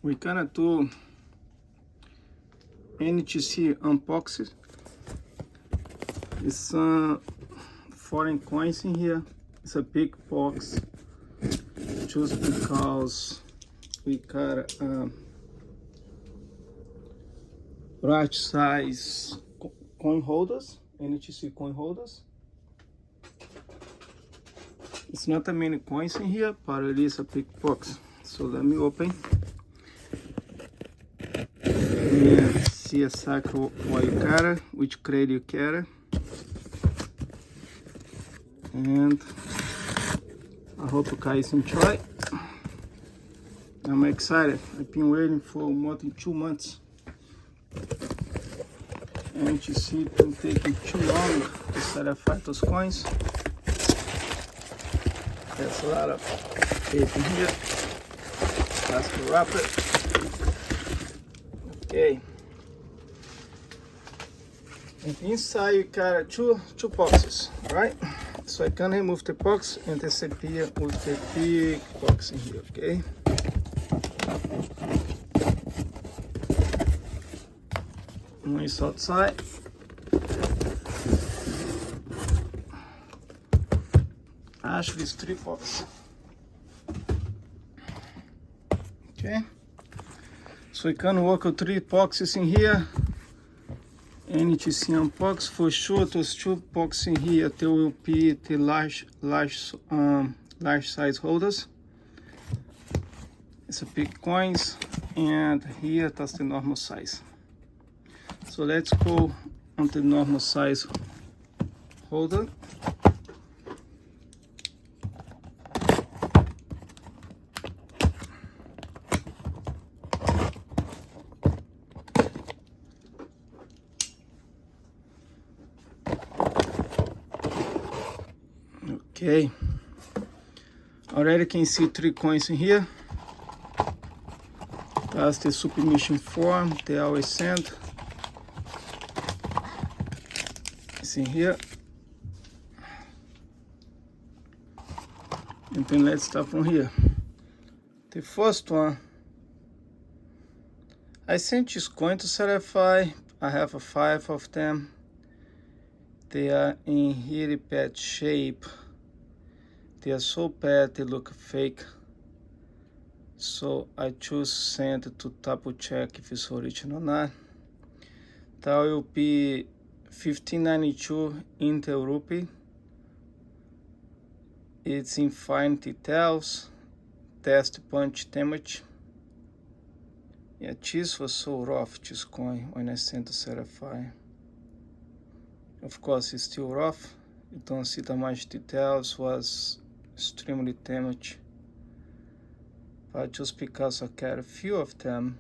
we gonna do NGC unboxing. There's some foreign coins in here. It's a big box just because we got large size coin holders, NGC coin holders. It's not that many coins in here, but it is a big box. So let me open and see exactly what you got, which grade you get, and I hope you guys enjoy. I'm excited. I've been waiting for more than 2 months. And you see it been taking too long to certify those coins. There's a lot of tape in here. That's the wrapper. Okay. And inside you got two boxes, alright? So I can remove the box and disappear with the big box in here, okay? One is outside. Actually, it's 3 boxes. Okay. So we can work with 3 boxes in here. NGC unbox for sure. Those 2 boxes in here, there will be the large size holders. It's a big coins, and here that's the normal size. So let's go on the normal size holder. Okay, already can see 3 coins in here. That's the submission form they always send. It's in here. And then let's start from here. The first one, I sent this coin to certify. I have 5 of them. They are in really bad shape. They are so bad they look fake. So I choose send to double check if it's original or not. That will be 1592 Indian rupee. It's in fine details. Test punch damage. Yeah, this was so rough, this coin, when I sent to certify. Of course, it's still rough. You don't see that much details. Was extremely damaged. But just because I got a few of them,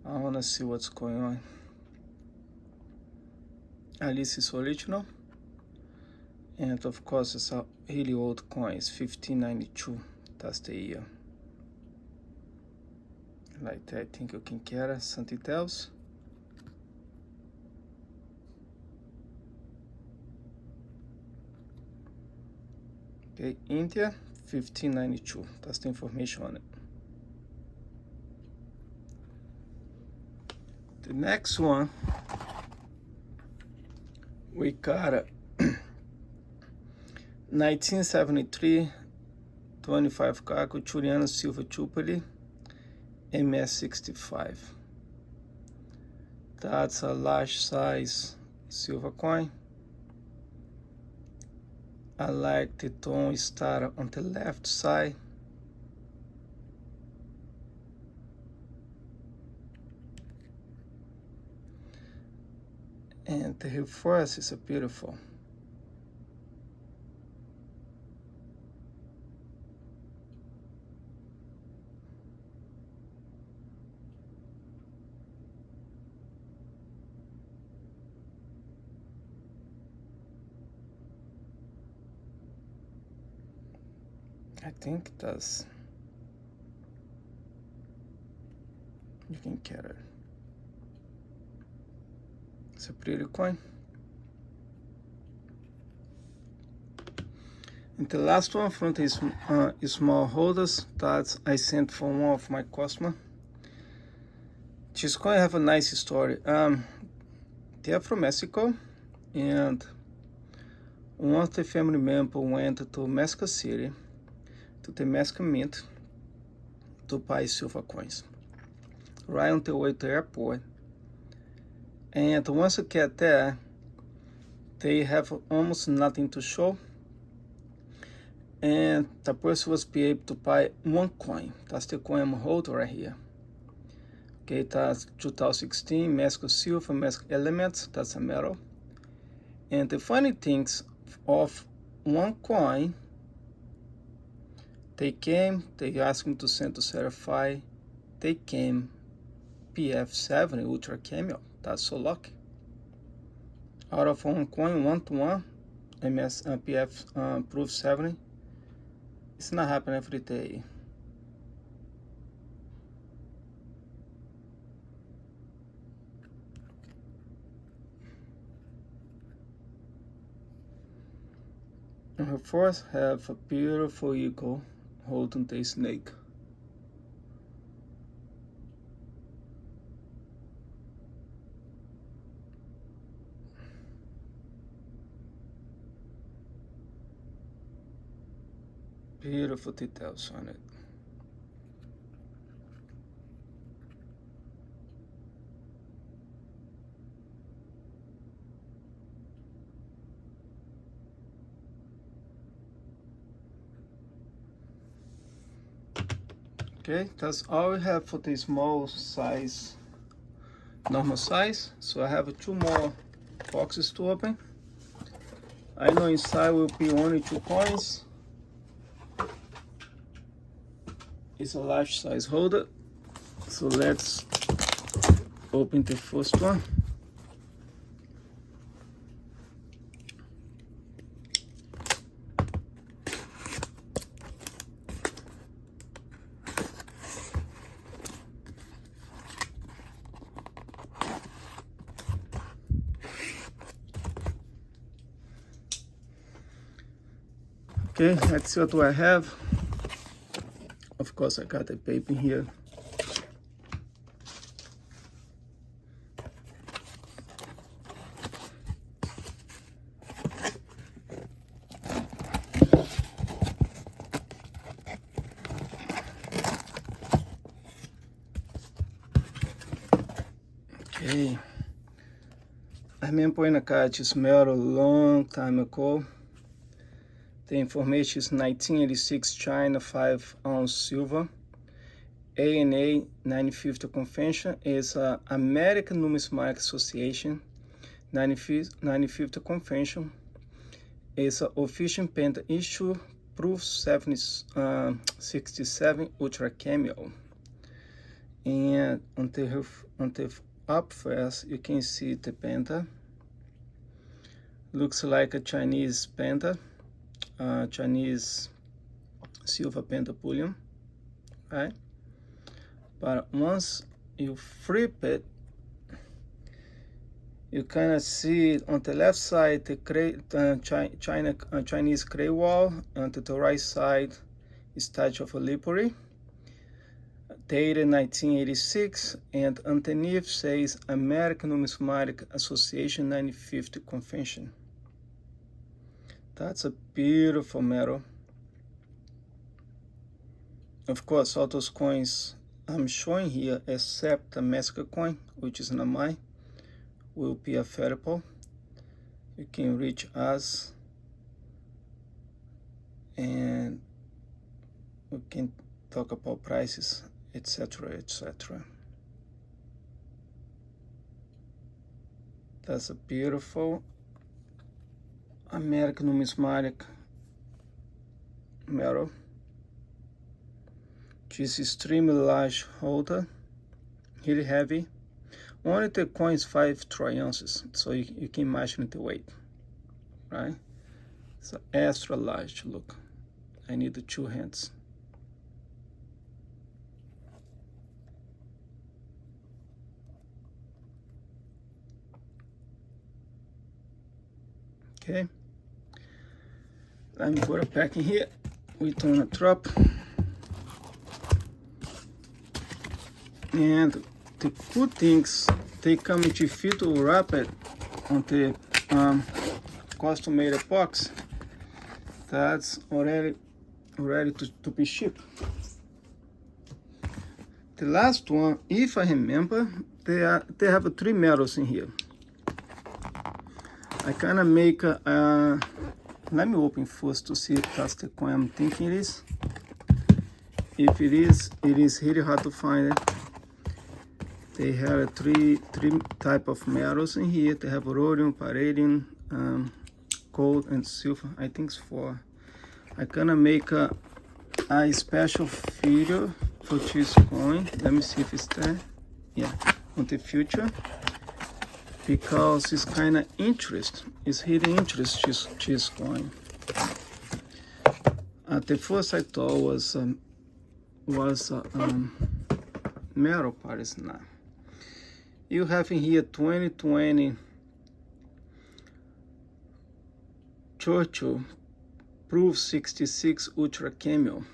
I want to see what's going on. At least it's original. And of course, it's a really old coin. It's 1592. That's the year. Like that, I think you can get some details. Okay, India, 1592. That's the information on it. The next one, we got a 1973 25 cargo Turiano silver jubilee MS65. That's a large size silver coin. I like the tone star on the left side. And the reverse is beautiful. I think it does. You can get it. It's a pretty coin. And the last one from these small holders that I sent from one of my customer. She's going to have a nice story. They are from Mexico, and one of the family members went to Mexico City, to the Mexican Mint, to buy silver coins, right on the way to the airport. And once you get there, they have almost nothing to show. And the person was be able to buy one coin. That's the coin I'm holding right here. Okay, that's 2016 Mexico silver, Mexico elements. That's a metal. And the funny things of one coin, they asked me to send to certify. They came PF7 Ultra Cameo. That's so lucky. Out of one coin, 1-to-1, PF proof 70. It's not happening every day. And her first have a beautiful eagle holding the snake. Beautiful details on it. Okay, that's all we have for the small size, normal size. So I have 2 more boxes to open. I know inside will be only 2 coins. It's a large size holder. So let's open the first one. Okay, let's see what do I have. Of course, I got the paper here. Okay. I remember in a card just mailed a long time ago. The information is 1986 China 5-ounce silver. ANA 950 convention is American Numismatic Association 950 convention. Is an official pen issue proof 67 Ultra Cameo. And on the up first, you can see the penta. Looks like a Chinese penta. Chinese silver penta bullion, right? But once you flip it, you kind of see on the left side the Chinese gray wall, and to the right side is Statue of Liberty, dated 1986, and underneath says American Numismatic Association 950 convention. That's a beautiful metal. Of course, all those coins I'm showing here, except the Mexico coin, which is not mine, will be available. You can reach us and we can talk about prices, etc., etc. That's a beautiful American Numismatic metal. This is extremely large holder, really heavy. Only the coin is 5 troy ounces, so you can imagine the weight, right? It's an extra large. Look, I need the 2 hands. Okay. Let me put it back in here. We turn a drop. And the good things, they come with filter wrapped on the custom-made box. That's already ready to be shipped. The last one, if I remember, they have 3 metals in here. I kind of make let me open first to see if that's the coin I'm thinking it is. If it is really hard to find it. They have three type of metals in here. They have rhodium, palladium, gold, and silver. I think it's 4. I gonna make a special video for this coin. Let me see if it's there. Yeah, on the future, because it's kind of interest. It's hidden interest. This coin. At the first I thought was metal part. It's not. You have in here 2020 Churchill Proof 66 Ultra Cameo.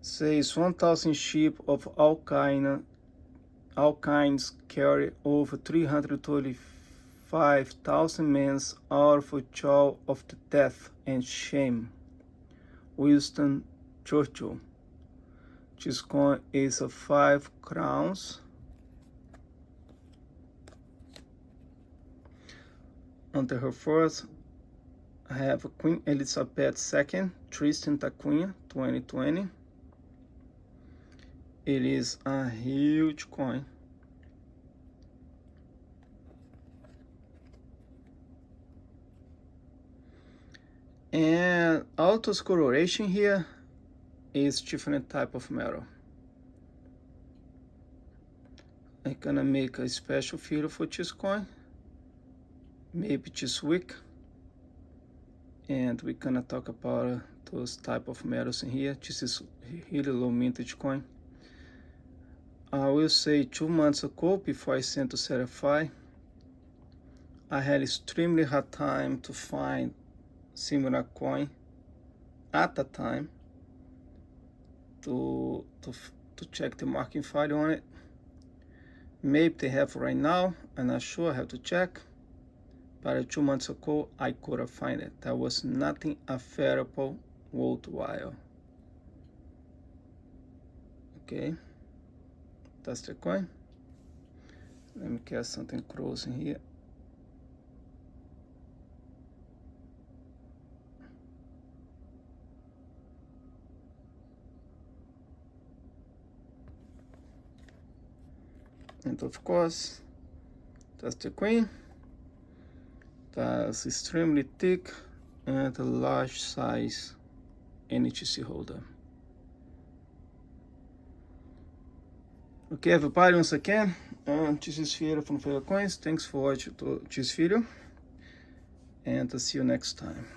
Says 1,000 ships of all kinds carry over 335,000 men out for jaw of the death and shame. Winston Churchill. This coin is a 5 crowns. Under her first, I have Queen Elizabeth II, Tristan da Cunha, 2020. It is a huge coin. And Alto's coloration here is different type of metal. I'm gonna make a special video for this coin, maybe this week, and we're gonna talk about those type of metals in here. This is really low mintage coin. I will say 2 months ago, before I sent to certify, I had extremely hard time to find similar coin at the time to check the marking file on it. Maybe they have right now, I'm not sure, I have to check. But 2 months ago, I couldn't find it. There was nothing available worldwide. Okay, that's the coin. Let me get something close in here. And of course, that's the queen. That's extremely thick and a large size NGC holder. Okay, everybody, once again, this is Vieira from Vieira Coins. Thanks for watching this video, and I'll see you next time.